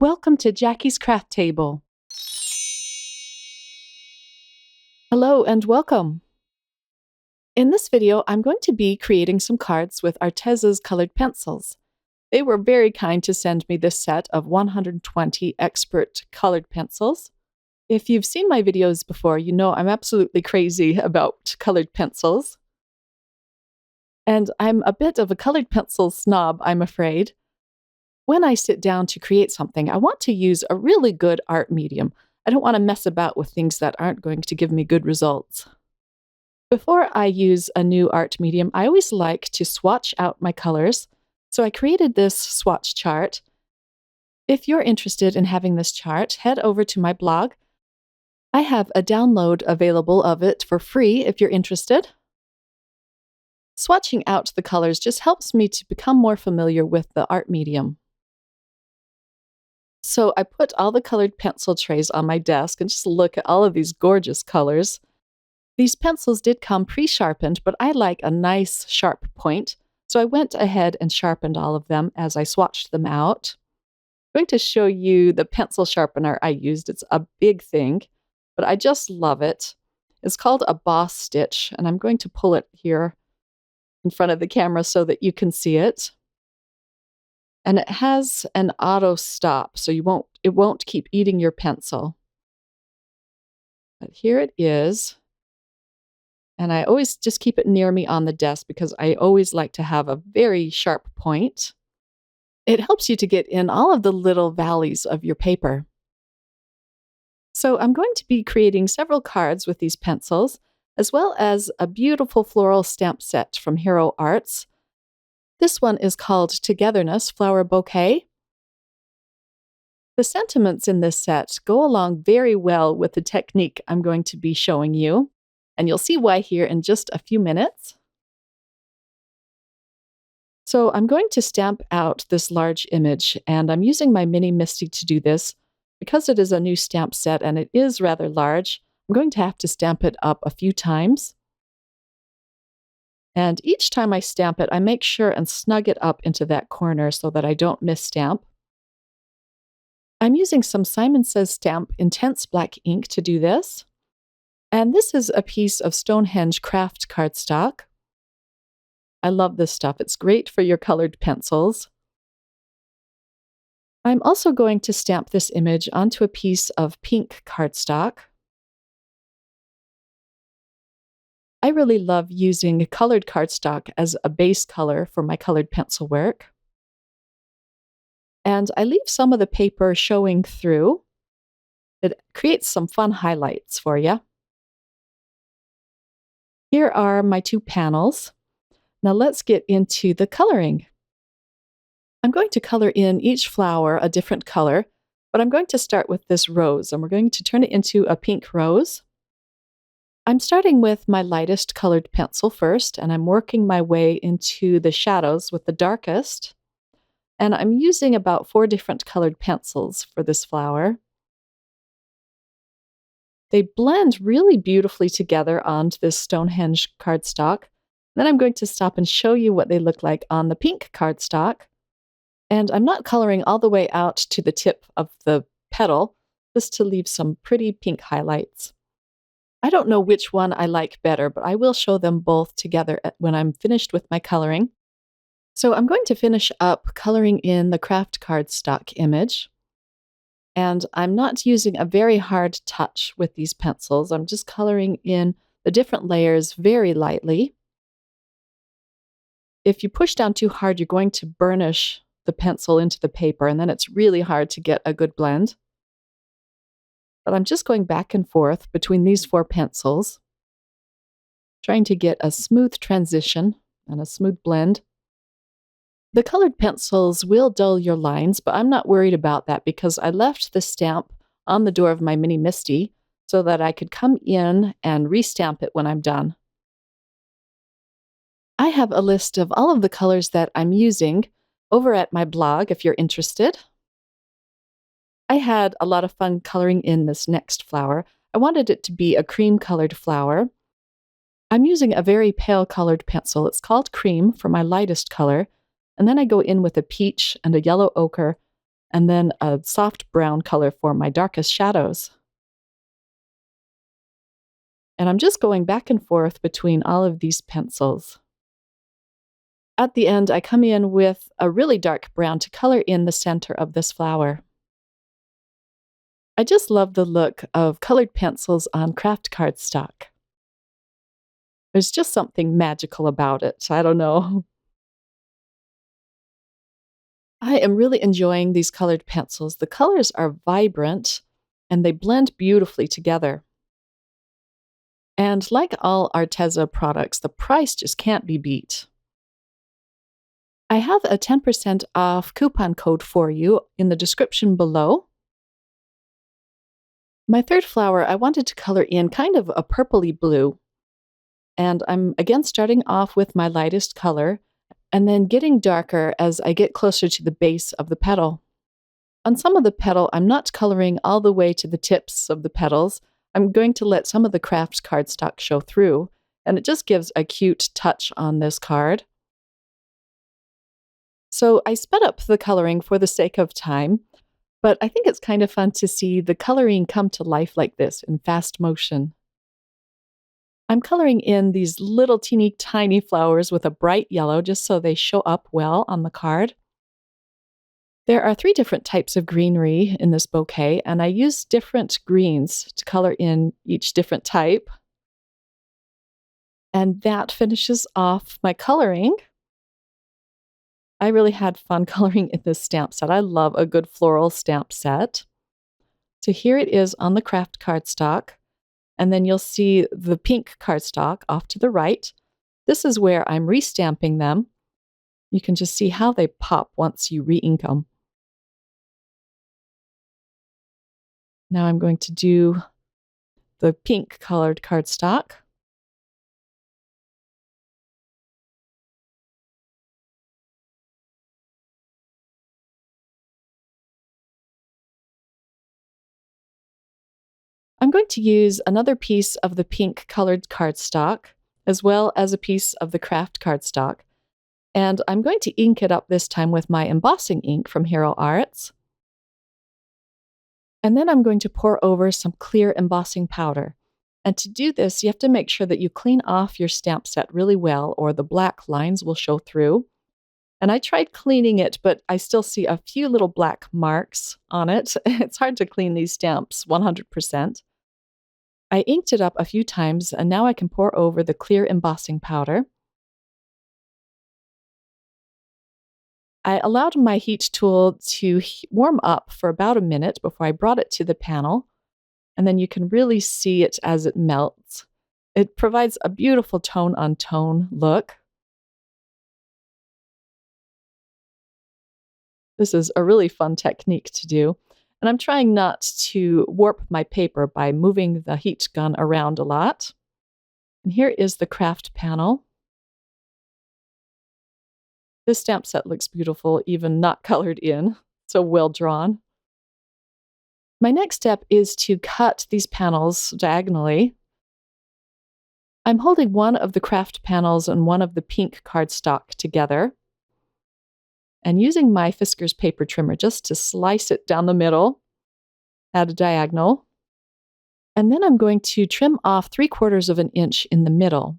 Welcome to Jackie's Craft Table. Hello and welcome. In this video, I'm going to be creating some cards with Arteza's colored pencils. They were very kind to send me this set of 120 expert colored pencils. If you've seen my videos before, you know I'm absolutely crazy about colored pencils. And I'm a bit of a colored pencil snob, I'm afraid. When I sit down to create something, I want to use a really good art medium. I don't want to mess about with things that aren't going to give me good results. Before I use a new art medium, I always like to swatch out my colors. So I created this swatch chart. If you're interested in having this chart, head over to my blog. I have a download available of it for free if you're interested. Swatching out the colors just helps me to become more familiar with the art medium. So I put all the colored pencil trays on my desk and just look at all of these gorgeous colors. These pencils did come pre-sharpened, but I like a nice sharp point. So I went ahead and sharpened all of them as I swatched them out. I'm going to show you the pencil sharpener I used. It's a big thing, but I just love it. It's called a boss stitch, and I'm going to pull it here in front of the camera so that you can see it. And it has an auto stop, so it won't keep eating your pencil. But here it is. And I always just keep it near me on the desk because I always like to have a very sharp point. It helps you to get in all of the little valleys of your paper. So I'm going to be creating several cards with these pencils, as well as a beautiful floral stamp set from Hero Arts. This one is called Togetherness Flower Bouquet. The sentiments in this set go along very well with the technique I'm going to be showing you, and you'll see why here in just a few minutes. So I'm going to stamp out this large image, and I'm using my Mini Misty to do this. Because it is a new stamp set and it is rather large, I'm going to have to stamp it up a few times. And each time I stamp it, I make sure and snug it up into that corner so that I don't miss stamp. I'm using some Simon Says Stamp Intense Black ink to do this. And this is a piece of Stonehenge craft cardstock. I love this stuff. It's great for your colored pencils. I'm also going to stamp this image onto a piece of pink cardstock. I really love using colored cardstock as a base color for my colored pencil work. And I leave some of the paper showing through. It creates some fun highlights for you. Here are my two panels. Now let's get into the coloring. I'm going to color in each flower a different color, but I'm going to start with this rose, and we're going to turn it into a pink rose. I'm starting with my lightest colored pencil first, and I'm working my way into the shadows with the darkest. And I'm using about 4 different colored pencils for this flower. They blend really beautifully together onto this Stonehenge cardstock. Then I'm going to stop and show you what they look like on the pink cardstock. And I'm not coloring all the way out to the tip of the petal, just to leave some pretty pink highlights. I don't know which one I like better, but I will show them both together when I'm finished with my coloring. So I'm going to finish up coloring in the craft cardstock image. And I'm not using a very hard touch with these pencils. I'm just coloring in the different layers very lightly. If you push down too hard, you're going to burnish the pencil into the paper, and then it's really hard to get a good blend. But I'm just going back and forth between these 4 pencils, trying to get a smooth transition and a smooth blend. The colored pencils will dull your lines, but I'm not worried about that because I left the stamp on the door of my Mini Misty so that I could come in and restamp it when I'm done. I have a list of all of the colors that I'm using over at my blog if you're interested. I had a lot of fun coloring in this next flower. I wanted it to be a cream-colored flower. I'm using a very pale colored pencil. It's called Cream for my lightest color. And then I go in with a peach and a yellow ochre and then a soft brown color for my darkest shadows. And I'm just going back and forth between all of these pencils. At the end, I come in with a really dark brown to color in the center of this flower. I just love the look of colored pencils on craft cardstock. There's just something magical about it. I don't know. I am really enjoying these colored pencils. The colors are vibrant and they blend beautifully together. And like all Arteza products, the price just can't be beat. I have a 10% off coupon code for you in the description below. My third flower, I wanted to color in kind of a purpley blue. And I'm again starting off with my lightest color and then getting darker as I get closer to the base of the petal. On some of the petal, I'm not coloring all the way to the tips of the petals. I'm going to let some of the craft cardstock show through, and it just gives a cute touch on this card. So I sped up the coloring for the sake of time, but I think it's kind of fun to see the coloring come to life like this in fast motion. I'm coloring in these little teeny tiny flowers with a bright yellow just so they show up well on the card. There are 3 different types of greenery in this bouquet, and I use different greens to color in each different type. And that finishes off my coloring. I really had fun coloring in this stamp set. I love a good floral stamp set. So here it is on the craft cardstock. And then you'll see the pink cardstock off to the right. This is where I'm restamping them. You can just see how they pop once you re-ink them. Now I'm going to do the pink colored cardstock. I'm going to use another piece of the pink colored cardstock, as well as a piece of the craft cardstock. And I'm going to ink it up this time with my embossing ink from Hero Arts. And then I'm going to pour over some clear embossing powder. And to do this, you have to make sure that you clean off your stamp set really well, or the black lines will show through. And I tried cleaning it, but I still see a few little black marks on it. It's hard to clean these stamps 100%. I inked it up a few times, and now I can pour over the clear embossing powder. I allowed my heat tool to warm up for about a minute before I brought it to the panel, and then you can really see it as it melts. It provides a beautiful tone-on-tone look. This is a really fun technique to do. And I'm trying not to warp my paper by moving the heat gun around a lot. And here is the craft panel. This stamp set looks beautiful, even not colored in. So well drawn. My next step is to cut these panels diagonally. I'm holding one of the craft panels and one of the pink cardstock together, and using my Fiskars paper trimmer just to slice it down the middle at a diagonal. And then I'm going to trim off 3/4 of an inch in the middle,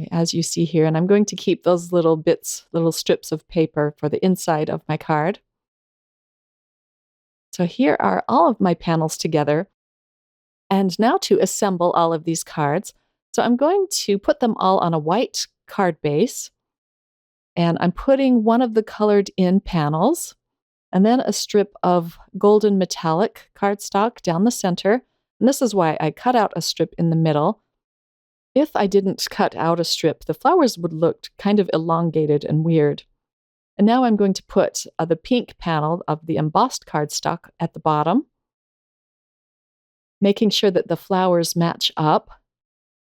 as you see here. And I'm going to keep those little bits, little strips of paper for the inside of my card. So here are all of my panels together. And now to assemble all of these cards. So I'm going to put them all on a white card base. And I'm putting one of the colored in panels and then a strip of golden metallic cardstock down the center. And this is why I cut out a strip in the middle. If I didn't cut out a strip, the flowers would look kind of elongated and weird. And now I'm going to put the pink panel of the embossed cardstock at the bottom, making sure that the flowers match up.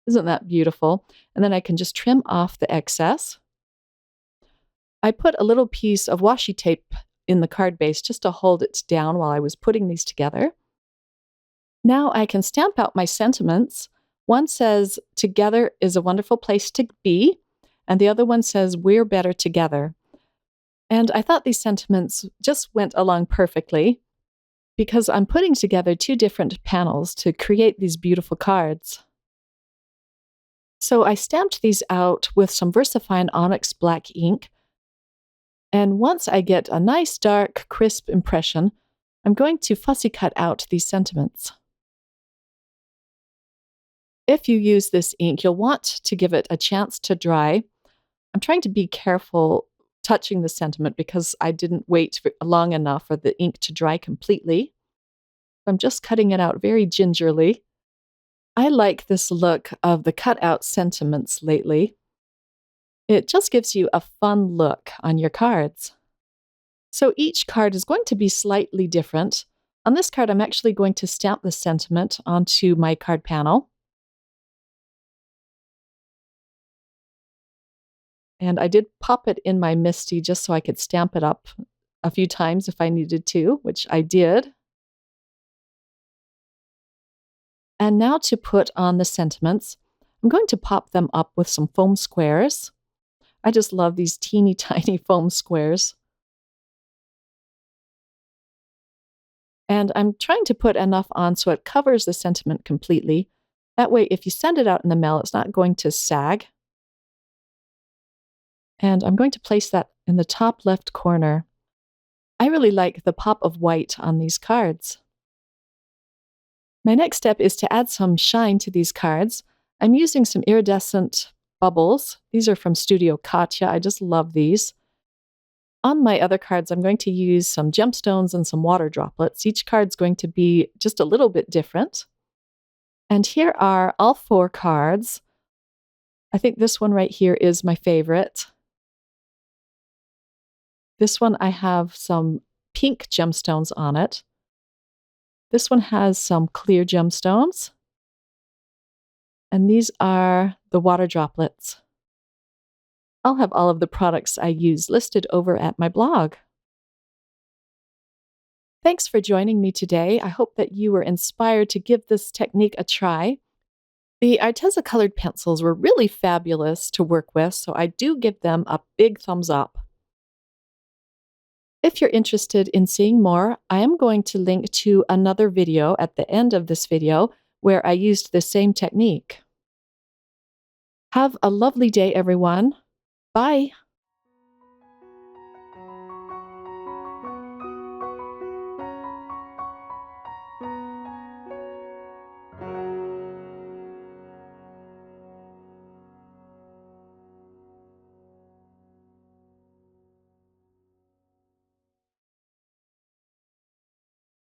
Isn't that beautiful? And then I can just trim off the excess. I put a little piece of washi tape in the card base just to hold it down while I was putting these together. Now I can stamp out my sentiments. One says, "Together is a wonderful place to be," and the other one says, "We're better together." And I thought these sentiments just went along perfectly because I'm putting together two different panels to create these beautiful cards. So I stamped these out with some versafine onyx black ink. And once I get a nice dark, crisp impression, I'm going to fussy cut out these sentiments. If you use this ink, you'll want to give it a chance to dry. I'm trying to be careful touching the sentiment because I didn't wait long enough for the ink to dry completely. I'm just cutting it out very gingerly. I like this look of the cut out sentiments lately. It just gives you a fun look on your cards. So each card is going to be slightly different. On this card, I'm actually going to stamp the sentiment onto my card panel. And I did pop it in my MISTI just so I could stamp it up a few times if I needed to, which I did. And now to put on the sentiments, I'm going to pop them up with some foam squares. I just love these teeny tiny foam squares. And I'm trying to put enough on so it covers the sentiment completely. That way, if you send it out in the mail, it's not going to sag. And I'm going to place that in the top left corner. I really like the pop of white on these cards. My next step is to add some shine to these cards. I'm using some iridescent bubbles. These are from Studio Katya. I just love these. On my other cards, I'm going to use some gemstones and some water droplets. Each card's going to be just a little bit different. And here are all four cards. I think this one right here is my favorite. This one, I have some pink gemstones on it. This one has some clear gemstones. And these are the water droplets. I'll have all of the products I use listed over at my blog. Thanks for joining me today. I hope that you were inspired to give this technique a try. The Arteza colored pencils were really fabulous to work with, so I do give them a big thumbs up. If you're interested in seeing more, I am going to link to another video at the end of this video where I used the same technique. Have a lovely day, everyone. Bye.